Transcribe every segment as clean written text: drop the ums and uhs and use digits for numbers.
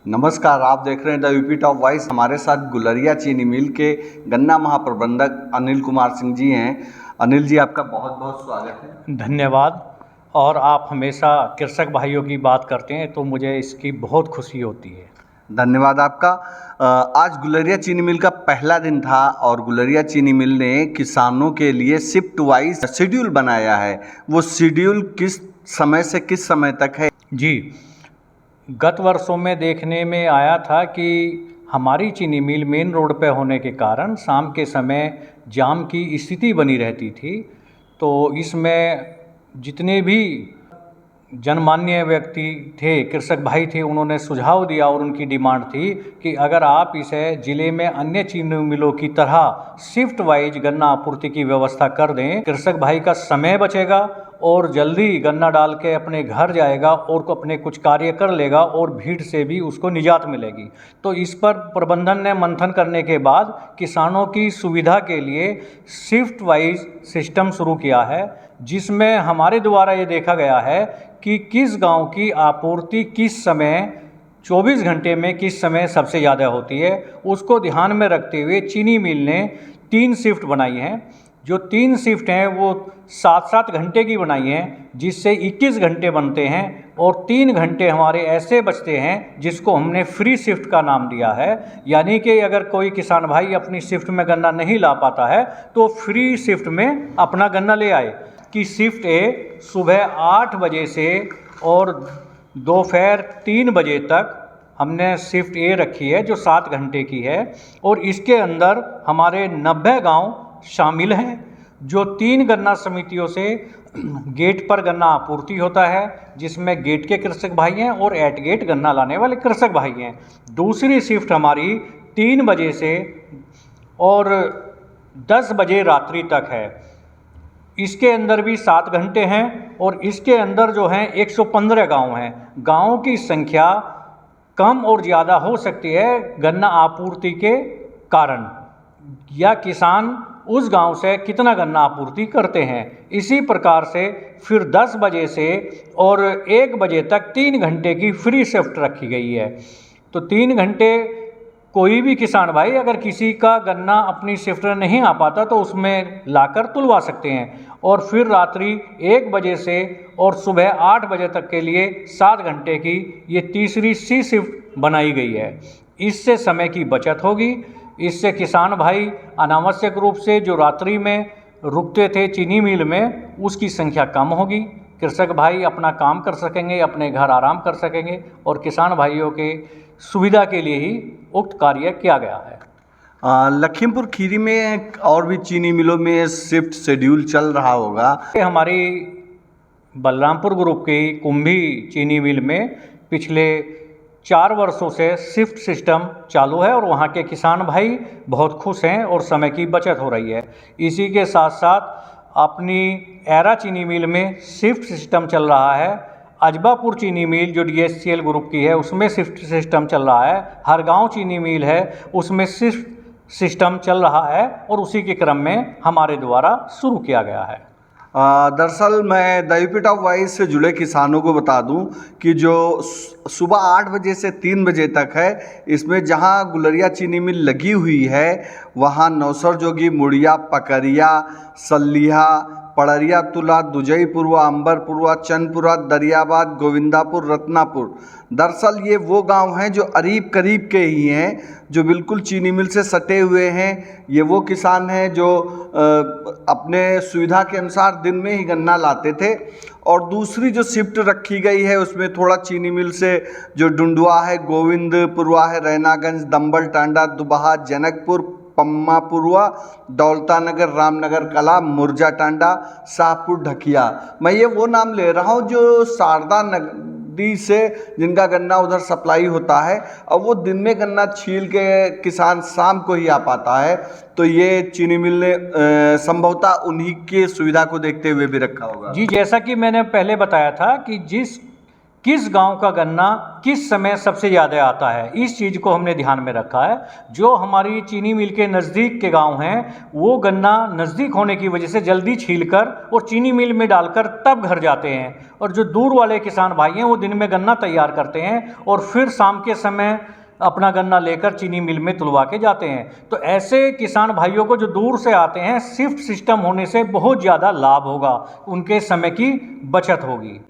नमस्कार, आप देख रहे हैं द यूपी टॉप वॉइस। हमारे साथ गुलरिया चीनी मिल के गन्ना महाप्रबंधक अनिल कुमार सिंह जी हैं। अनिल जी, आपका बहुत बहुत स्वागत है। धन्यवाद। और आप हमेशा कृषक भाइयों की बात करते हैं तो मुझे इसकी बहुत खुशी होती है। धन्यवाद आपका। आज गुलरिया चीनी मिल का पहला दिन था और गुलरिया चीनी मिल ने किसानों के लिए शिफ्ट वाइज शेड्यूल बनाया है। वो शेड्यूल किस समय से किस समय तक है? जी, गत वर्षों में देखने में आया था कि हमारी चीनी मिल मेन रोड पे होने के कारण शाम के समय जाम की स्थिति बनी रहती थी। तो इसमें जितने भी जनमान्य व्यक्ति थे, कृषक भाई थे, उन्होंने सुझाव दिया और उनकी डिमांड थी कि अगर आप इसे ज़िले में अन्य चीनी मिलों की तरह शिफ्ट वाइज गन्ना आपूर्ति की व्यवस्था कर दें, कृषक भाई का समय बचेगा और जल्दी गन्ना डाल के अपने घर जाएगा और अपने कुछ कार्य कर लेगा और भीड़ से भी उसको निजात मिलेगी। तो इस पर प्रबंधन ने मंथन करने के बाद किसानों की सुविधा के लिए शिफ्ट वाइज सिस्टम शुरू किया है, जिसमें हमारे द्वारा ये देखा गया है कि किस गांव की आपूर्ति किस समय 24 घंटे में किस समय सबसे ज़्यादा होती है, उसको ध्यान में रखते हुए चीनी मिल ने 3 शिफ्ट बनाई हैं। जो 3 शिफ्ट हैं वो 7-7 घंटे की बनाई हैं, जिससे 21 घंटे बनते हैं और 3 घंटे हमारे ऐसे बचते हैं जिसको हमने फ्री शिफ्ट का नाम दिया है। यानी कि अगर कोई किसान भाई अपनी शिफ्ट में गन्ना नहीं ला पाता है तो फ्री शिफ्ट में अपना गन्ना ले आए। कि शिफ्ट ए सुबह 8 बजे से और दोपहर 3 बजे तक हमने शिफ्ट ए रखी है, जो 7 घंटे की है। और इसके अंदर हमारे 90 गांव शामिल हैं, जो 3 गन्ना समितियों से गेट पर गन्ना आपूर्ति होता है, जिसमें गेट के कृषक भाई हैं और एट गेट गन्ना लाने वाले कृषक भाई हैं। दूसरी शिफ्ट हमारी 3 बजे से और 10 बजे रात्रि तक है। इसके अंदर भी 7 घंटे हैं और इसके अंदर जो हैं 115 गांव हैं। गांवों की संख्या कम और ज़्यादा हो सकती है गन्ना आपूर्ति के कारण, या किसान उस गांव से कितना गन्ना आपूर्ति करते हैं। इसी प्रकार से फिर 10 बजे से और 1 बजे तक 3 घंटे की फ्री शिफ्ट रखी गई है। तो 3 घंटे कोई भी किसान भाई अगर किसी का गन्ना अपनी शिफ्ट में नहीं आ पाता तो उसमें लाकर तुलवा सकते हैं। और फिर रात्रि 1 बजे से और सुबह 8 बजे तक के लिए 7 घंटे की ये तीसरी सी शिफ्ट बनाई गई है। इससे समय की बचत होगी। इससे किसान भाई अनावश्यक रूप से जो रात्रि में रुकते थे चीनी मिल में, उसकी संख्या कम होगी। कृषक भाई अपना काम कर सकेंगे, अपने घर आराम कर सकेंगे और किसान भाइयों के सुविधा के लिए ही उक्त कार्य किया गया है। लखीमपुर खीरी में और भी चीनी मिलों में शिफ्ट शेड्यूल चल रहा होगा। हमारी बलरामपुर ग्रुप की कुंभी चीनी मिल में पिछले 4 वर्षों से शिफ्ट सिस्टम चालू है और वहाँ के किसान भाई बहुत खुश हैं और समय की बचत हो रही है। इसी के साथ साथ अपनी एरा चीनी मिल में शिफ्ट सिस्टम चल रहा है। अजबापुर चीनी मिल जो DSCL ग्रुप की है उसमें शिफ्ट सिस्टम चल रहा है। हरगांव चीनी मिल है उसमें शिफ्ट सिस्टम चल रहा है और उसी के क्रम में हमारे द्वारा शुरू किया गया है। दरअसल मैं द यूपी टॉप वॉइस से जुड़े किसानों को बता दूं कि जो सुबह 8 बजे से 3 बजे तक है, इसमें जहां गुलरिया चीनी मिल लगी हुई है वहां नौसर जोगी, मुड़िया, पकरिया, सल्लिया, पड़रिया, तुला, दुजईपुरवा, अंबरपुरवा, चंदपुरा, दरियाबाद, गोविंदापुर, रत्नापुर। दरअसल ये वो गांव हैं जो करीब करीब के ही हैं, जो बिल्कुल चीनी मिल से सटे हुए हैं। ये वो किसान हैं जो अपने सुविधा के अनुसार दिन में ही गन्ना लाते थे। और दूसरी जो शिफ्ट रखी गई है उसमें थोड़ा चीनी मिल से जो डुंडुआ है, गोविंदपुरवा है, रैनागंज, दंबल, टांडा, दुबहा, जनकपुर, पम्मापुरवा, दौलतानगर, रामनगर कला, मुर्जा टांडा, शाहपुर, ढकिया। मैं ये वो नाम ले रहा हूँ जो शारदा नदी से जिनका गन्ना उधर सप्लाई होता है और वो दिन में गन्ना छील के किसान शाम को ही आ पाता है। तो ये चीनी मिल ने संभवतः उन्हीं की सुविधा को देखते हुए भी रखा होगा। जी, जैसा कि मैंने पहले बताया था कि जिस किस गांव का गन्ना किस समय सबसे ज़्यादा आता है, इस चीज़ को हमने ध्यान में रखा है। जो हमारी चीनी मिल के नज़दीक के गांव हैं वो गन्ना नज़दीक होने की वजह से जल्दी छीलकर और चीनी मिल में डालकर तब घर जाते हैं, और जो दूर वाले किसान भाई हैं वो दिन में गन्ना तैयार करते हैं और फिर शाम के समय अपना गन्ना लेकर चीनी मिल में तुलवा के जाते हैं। तो ऐसे किसान भाइयों को जो दूर से आते हैं, शिफ्ट सिस्टम होने से बहुत ज़्यादा लाभ होगा, उनके समय की बचत होगी।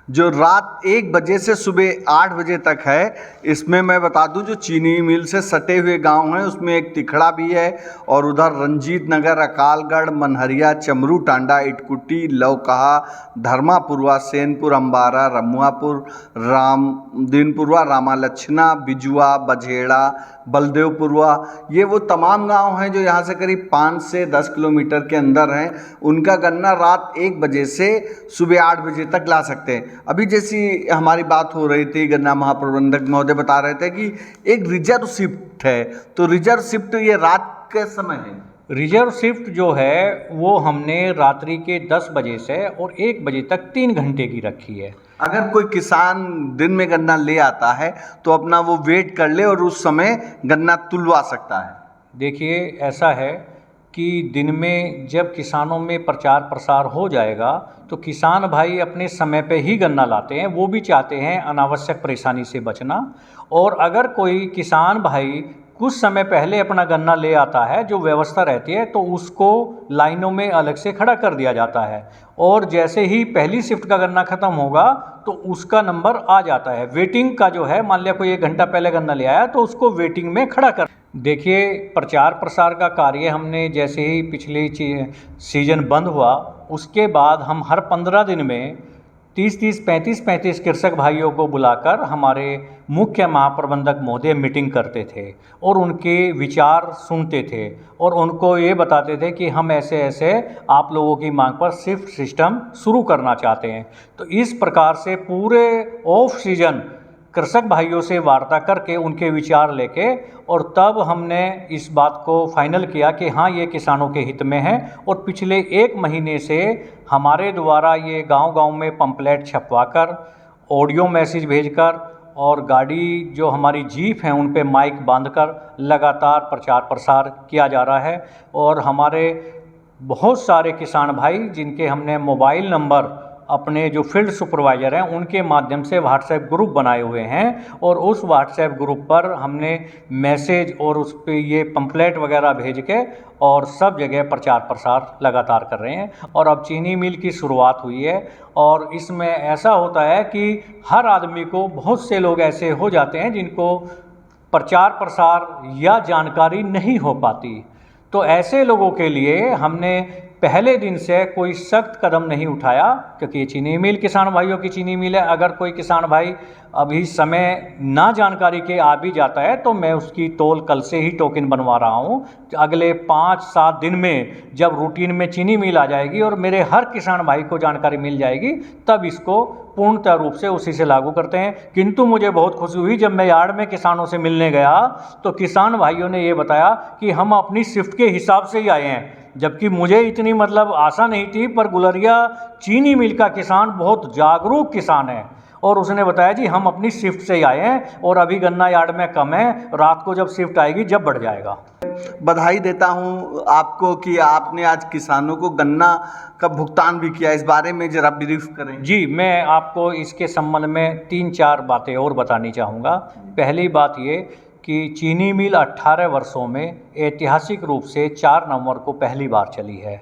जो रात 1 बजे से सुबह 8 बजे तक है, इसमें मैं बता दूं जो चीनी मिल से सटे हुए गांव हैं उसमें एक तिखड़ा भी है, और उधर रंजीत नगर, अकालगढ़, मनहरिया, चमरू टांडा, इटकुटी, लवकहा, धर्मापुरवा, सेनपुर, अम्बारा, रमुआपुर, रामदीनपुरवा, रामालछना, बिजुआ, बझेड़ा, बलदेवपुरवा, ये वो तमाम गांव हैं जो यहाँ से करीब 5 से 10 किलोमीटर के अंदर हैं। उनका गन्ना रात 1 बजे से सुबह 8 बजे तक ला सकते हैं। अभी जैसी हमारी बात हो रही थी, गन्ना महाप्रबंधक महोदय बता रहे थे कि एक रिजर्व शिफ्ट है, तो रिजर्व शिफ्ट ये रात के समय है। रिजर्व शिफ्ट जो है वो हमने रात्रि के 10 बजे से और 1 बजे तक 3 घंटे की रखी है। अगर कोई किसान दिन में गन्ना ले आता है तो अपना वो वेट कर ले और उस समय गन्ना तुलवा सकता है। देखिए, ऐसा है कि दिन में जब किसानों में प्रचार प्रसार हो जाएगा तो किसान भाई अपने समय पे ही गन्ना लाते हैं, वो भी चाहते हैं अनावश्यक परेशानी से बचना। और अगर कोई किसान भाई कुछ समय पहले अपना गन्ना ले आता है, जो व्यवस्था रहती है, तो उसको लाइनों में अलग से खड़ा कर दिया जाता है, और जैसे ही पहली शिफ्ट का गन्ना ख़त्म होगा तो उसका नंबर आ जाता है। वेटिंग का जो है, मान लिया कोई 1 घंटा पहले गन्ना ले आया तो उसको वेटिंग में खड़ा कर। देखिए, प्रचार प्रसार का कार्य हमने जैसे ही पिछली सीजन बंद हुआ उसके बाद हम हर 15 दिन में 30-30, 35-35 कृषक भाइयों को बुलाकर हमारे मुख्य महाप्रबंधक महोदय मीटिंग करते थे और उनके विचार सुनते थे और उनको ये बताते थे कि हम ऐसे ऐसे आप लोगों की मांग पर शिफ्ट सिस्टम शुरू करना चाहते हैं। तो इस प्रकार से पूरे ऑफ सीजन कृषक भाइयों से वार्ता करके उनके विचार लेके और तब हमने इस बात को फाइनल किया कि हाँ, ये किसानों के हित में है। और पिछले 1 महीने से हमारे द्वारा ये गांव-गांव में पंपलेट छपवाकर, ऑडियो मैसेज भेजकर और गाड़ी जो हमारी जीप हैं उन पे माइक बांधकर लगातार प्रचार प्रसार किया जा रहा है। और हमारे बहुत सारे किसान भाई जिनके हमने मोबाइल नंबर अपने जो फील्ड सुपरवाइज़र हैं उनके माध्यम से व्हाट्सएप ग्रुप बनाए हुए हैं, और उस व्हाट्सएप ग्रुप पर हमने मैसेज और उस पर ये पंपलेट वगैरह भेज के और सब जगह प्रचार प्रसार लगातार कर रहे हैं। और अब चीनी मिल की शुरुआत हुई है, और इसमें ऐसा होता है कि हर आदमी को, बहुत से लोग ऐसे हो जाते हैं जिनको प्रचार प्रसार या जानकारी नहीं हो पाती, तो ऐसे लोगों के लिए हमने पहले दिन से कोई सख्त कदम नहीं उठाया, क्योंकि ये चीनी मिल किसान भाइयों की चीनी मिल है। अगर कोई किसान भाई अभी समय ना जानकारी के आ भी जाता है तो मैं उसकी तौल कल से ही टोकन बनवा रहा हूँ। अगले 5-7 दिन में जब रूटीन में चीनी मिल आ जाएगी और मेरे हर किसान भाई को जानकारी मिल जाएगी, तब इसको पूर्णतः रूप से उसी से लागू करते हैं। किंतु मुझे बहुत खुशी हुई जब मैं यार्ड में किसानों से मिलने गया तो किसान भाइयों ने ये बताया कि हम अपनी शिफ्ट के हिसाब से ही आए हैं, जबकि मुझे इतनी आशा नहीं थी। पर गुलरिया चीनी मिल का किसान बहुत जागरूक किसान है और उसने बताया जी हम अपनी शिफ्ट से ही आए हैं और अभी गन्ना यार्ड में कम है, रात को जब शिफ्ट आएगी जब बढ़ जाएगा। बधाई देता हूं आपको कि आपने आज किसानों को गन्ना का भुगतान भी किया। इस बारे में जरा ब्रीफ करें। जी, मैं आपको इसके संबंध में 3-4 बातें और बतानी चाहूँगा। पहली बात ये कि चीनी मिल 18 वर्षों में ऐतिहासिक रूप से 4 नवंबर को पहली बार चली है,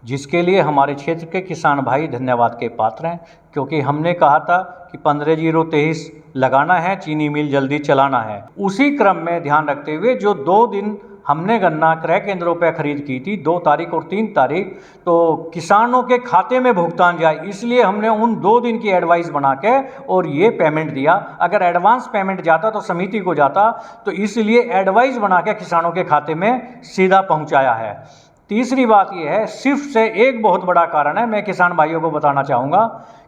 जिसके लिए हमारे क्षेत्र के किसान भाई धन्यवाद के पात्र हैं, क्योंकि हमने कहा था कि 15/023 लगाना है, चीनी मिल जल्दी चलाना है। उसी क्रम में ध्यान रखते हुए जो 2 दिन हमने गन्ना क्रय केंद्रों पर खरीद की थी, 2 तारीख और 3 तारीख, तो किसानों के खाते में भुगतान जाए, इसलिए हमने उन 2 दिन की एडवाइस बना के और ये पेमेंट दिया। अगर एडवांस पेमेंट जाता तो समिति को जाता, तो इसलिए एडवाइस बना के किसानों के खाते में सीधा पहुंचाया है। तीसरी बात यह है, शिफ्ट से एक बहुत बड़ा कारण है, मैं किसान भाइयों को बताना चाहूँगा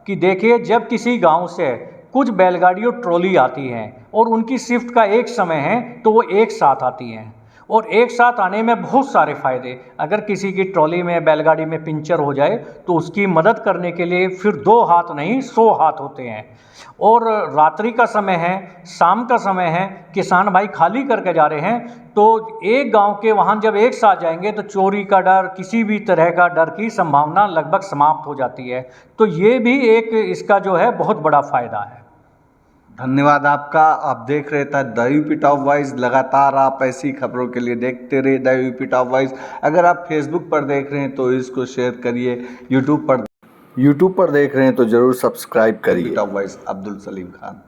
कि देखिए, जब किसी गाँव से कुछ बैलगाड़ी और ट्रॉली आती हैं और उनकी शिफ्ट का एक समय है तो वो एक साथ आती हैं, और एक साथ आने में बहुत सारे फ़ायदे। अगर किसी की ट्रॉली में बैलगाड़ी में पंचर हो जाए तो उसकी मदद करने के लिए फिर 2 हाथ नहीं 100 हाथ होते हैं। और रात्रि का समय है, शाम का समय है, किसान भाई खाली करके जा रहे हैं, तो एक गांव के वाहन जब एक साथ जाएंगे तो चोरी का डर, किसी भी तरह का डर की संभावना लगभग समाप्त हो जाती है। तो ये भी एक इसका जो है बहुत बड़ा फ़ायदा है। धन्यवाद आपका। आप देख रहे थे द यूपी टॉप वॉइस। लगातार आप ऐसी खबरों के लिए देखते रहिए द यूपी टॉप वॉइस। अगर आप फेसबुक पर देख रहे हैं तो इसको शेयर करिए, यूट्यूब पर देख रहे हैं तो ज़रूर सब्सक्राइब करिए। Top voice, Abdul Salim Khan.